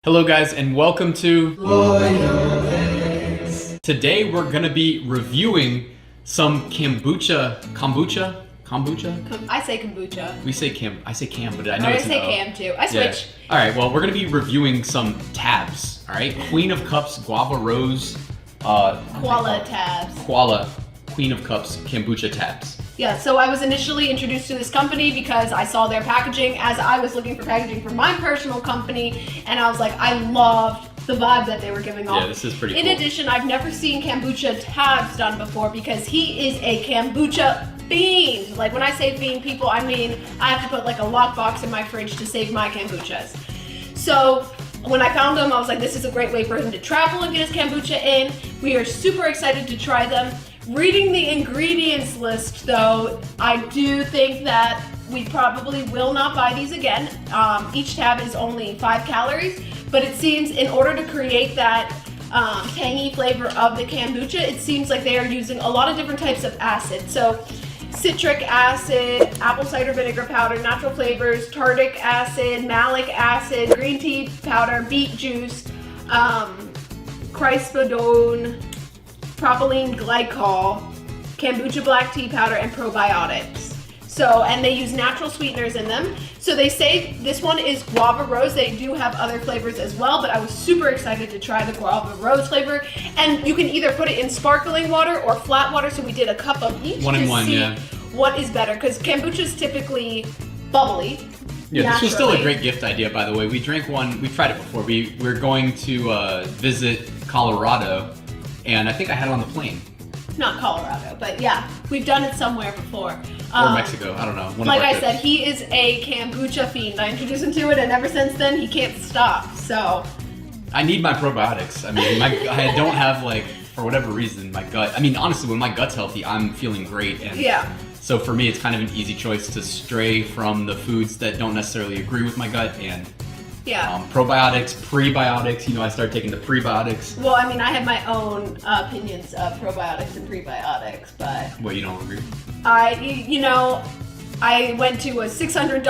Hello guys and welcome to Today we're going to be reviewing some kombucha. I say kombucha. I say cam, but I know I it's say cam too. I switch. Yeah. Alright, well we're going to be reviewing some tabs, alright? Queen of Cups, Guava Rose, Koala tabs. Koala, Queen of Cups, kombucha tabs. Yeah, so I was initially introduced to this company because I saw their packaging as I was looking for packaging for my personal company, and I was like, I loved the vibe that they were giving off. Yeah, this is pretty cool. In addition, I've never seen kombucha tabs done before because he is a kombucha fiend. Like when I say fiend, people, I mean I have to put like a lockbox in my fridge to save my kombuchas. So when I found him, I was like, this is a great way for him to travel and get his kombucha in. We are super excited to try them. Reading the ingredients list though, I do think that we probably will not buy these again. Each tab is only 5 calories, but it seems in order to create that tangy flavor of the kombucha, it seems like they are using a lot of different types of acid. So citric acid, apple cider vinegar powder, natural flavors, tartaric acid, malic acid, green tea powder, beet juice, crispidone, propylene glycol, kombucha black tea powder, and probiotics. So, and they use natural sweeteners in them. So they say this one is guava rose. They do have other flavors as well, but I was super excited to try the guava rose flavor. And you can either put it in sparkling water or flat water. So we did a cup of each One in one, see yeah. what is better, because kombucha is typically bubbly. Yeah, this was still a naturally. great gift idea, by the way. We drank one, we've tried it before. We're going to visit Colorado, and I think I had it on the plane. Not Colorado, but yeah, we've done it somewhere before. Or Mexico, I don't know. One Like of our I trips. said, he is a kombucha fiend. I introduced him to it, and ever since then, he can't stop. So I need my probiotics. I mean, I don't have, like, for whatever reason, my gut. I mean, honestly, when my gut's healthy, I'm feeling great. And yeah, so for me, it's kind of an easy choice to stray from the foods that don't necessarily agree with my gut and yeah. probiotics, prebiotics. You know, I started taking the prebiotics. Well, I mean, I have my own opinions of probiotics and prebiotics, but Well, you don't agree? I went to a $600 an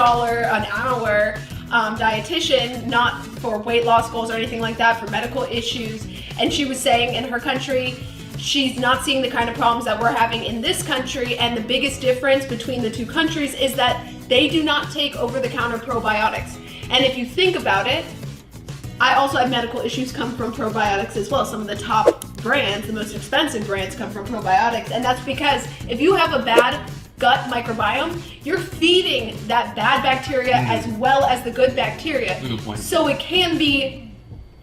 hour dietitian, not for weight loss goals or anything like that, for medical issues, and she was saying in her country, she's not seeing the kind of problems that we're having in this country, and the biggest difference between the two countries is that they do not take over-the-counter probiotics. And if you think about it, I also have medical issues come from probiotics as well. Some of the top brands, the most expensive brands, come from probiotics. And that's because if you have a bad gut microbiome, you're feeding that bad bacteria as well as the good bacteria. Good point. So it can be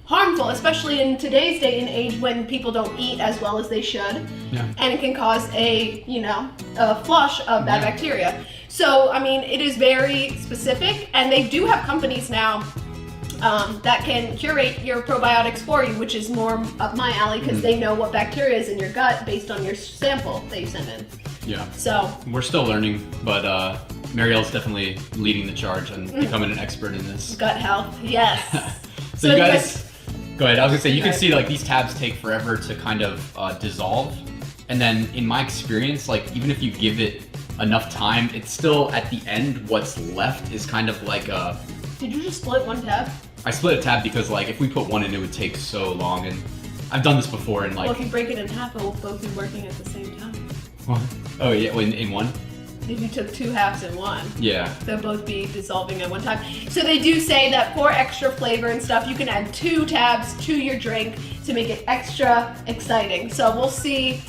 harmful, especially in today's day and age when people don't eat as well as they should. Yeah. And it can cause a flush of bad bacteria. So, I mean, it is very specific, and they do have companies now that can curate your probiotics for you, which is more up my alley because they know what bacteria is in your gut based on your sample that you send in. Yeah. So We're still learning, but Mariel's definitely leading the charge and becoming an expert in this. gut health, yes. So you guys, go ahead. I was gonna say, you can see like these tabs take forever to kind of dissolve. And then in my experience, like even if you give it enough time, it's still at the end, what's left is kind of like a... Did you just split one tab? I split a tab because like if we put one in, it would take so long. And I've done this before and like... Well, if you break it in half, it will both be working at the same time. What? Oh yeah, in one? If you took 2 halves in one, Yeah. they'll both be dissolving at one time. So they do say that for extra flavor and stuff, you can add 2 tabs to your drink to make it extra exciting. So we'll see.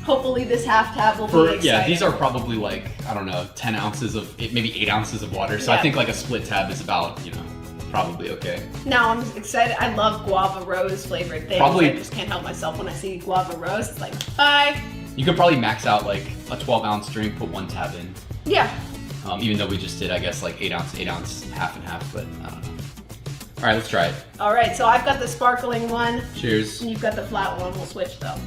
Hopefully this half tab will be exciting. Yeah, these are probably like, I don't know, 10 ounces of, maybe 8 ounces of water. So I Yeah. think like a split tab is about, probably okay. Now I'm excited. I love guava rose flavored things. Probably- I just can't help myself when I see guava rose. It's like, bye. You could probably max out like a 12-ounce drink, put 1 tab in. Yeah. Even though we just did, I guess, like 8 ounce, half and half, but I don't know. All right, let's try it. All right, so I've got the sparkling one, Cheers. and you've got the flat one. We'll switch though.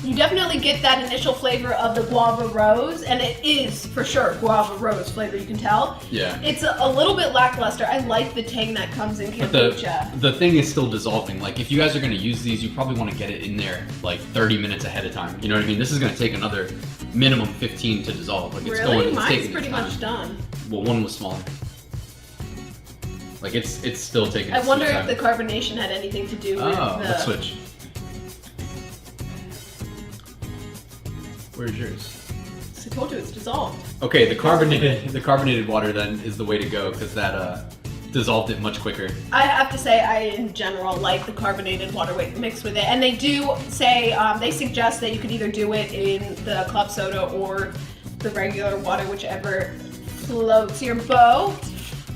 You definitely get that initial flavor of the guava rose, and it is for sure guava rose flavor, you can tell. Yeah. It's a little bit lackluster. I like the tang that comes in But kombucha. the thing is still dissolving. Like if you guys are going to use these, you probably want to get it in there like 30 minutes ahead of time. You know what I mean? This is going to take another minimum 15 to dissolve. Like it's Really? it's Mine's taking pretty its time. much done. Well, one was smaller. Like it's still taking. I its wonder sweet if time. the carbonation had anything to do with Oh, the... let's switch. Where's yours? I told you it's dissolved. Okay, the carbonated water then is the way to go because that dissolved it much quicker. I have to say, I in general like the carbonated water mixed with it, and they do say they suggest that you could either do it in the club soda or the regular water, whichever floats your boat.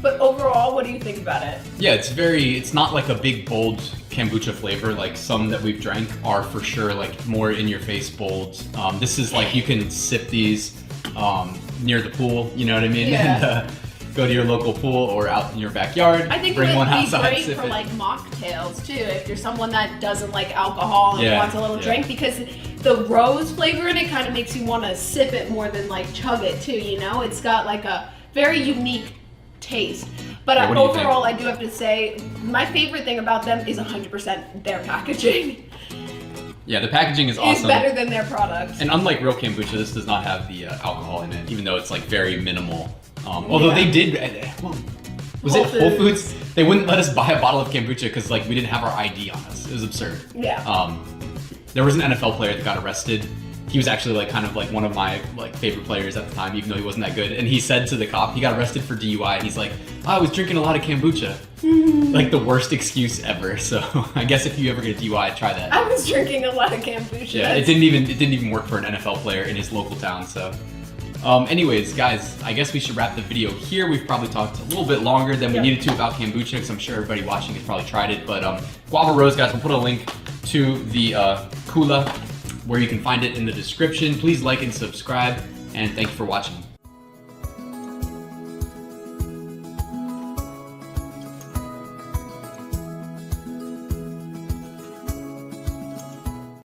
But overall, what do you think about it? Yeah, it's not like a big bold kombucha flavor like some that we've drank are for sure like more in your face bold. This is like you can sip these near the pool, you know what I mean? Yeah. And go to your local pool or out in your backyard. I think bring it would one be outside, great sip for it. like mocktails too, if you're someone that doesn't like alcohol and Yeah, wants a little yeah. drink, because the rose flavor in it kind of makes you want to sip it more than like chug it too, you know? It's got like a very unique taste. But Yeah, what do you overall, think? I do have to say, my favorite thing about them is 100% their packaging. Yeah, the packaging is It's awesome. better than their product. And unlike real kombucha, this does not have the alcohol in it, even though it's like very minimal. Although Yeah. they did, was it Whole Foods? They wouldn't let us buy a bottle of kombucha because like we didn't have our ID on us. It was absurd. Yeah. There was an NFL player that got arrested. He was actually like kind of like one of my like favorite players at the time, even though he wasn't that good. And he said to the cop, he got arrested for DUI. He's like, oh, I was drinking a lot of kombucha. Like the worst excuse ever. So I guess if you ever get a DUI, try that. I was drinking a lot of kombucha. Yeah, it didn't even work for an NFL player in his local town. So, anyways, guys, I guess we should wrap the video here. We've probably talked a little bit longer than we needed to about kombucha because I'm sure everybody watching has probably tried it. But Guava Rose, guys, we'll put a link to the QULA where you can find it in the description. Please like and subscribe, and thank you for watching.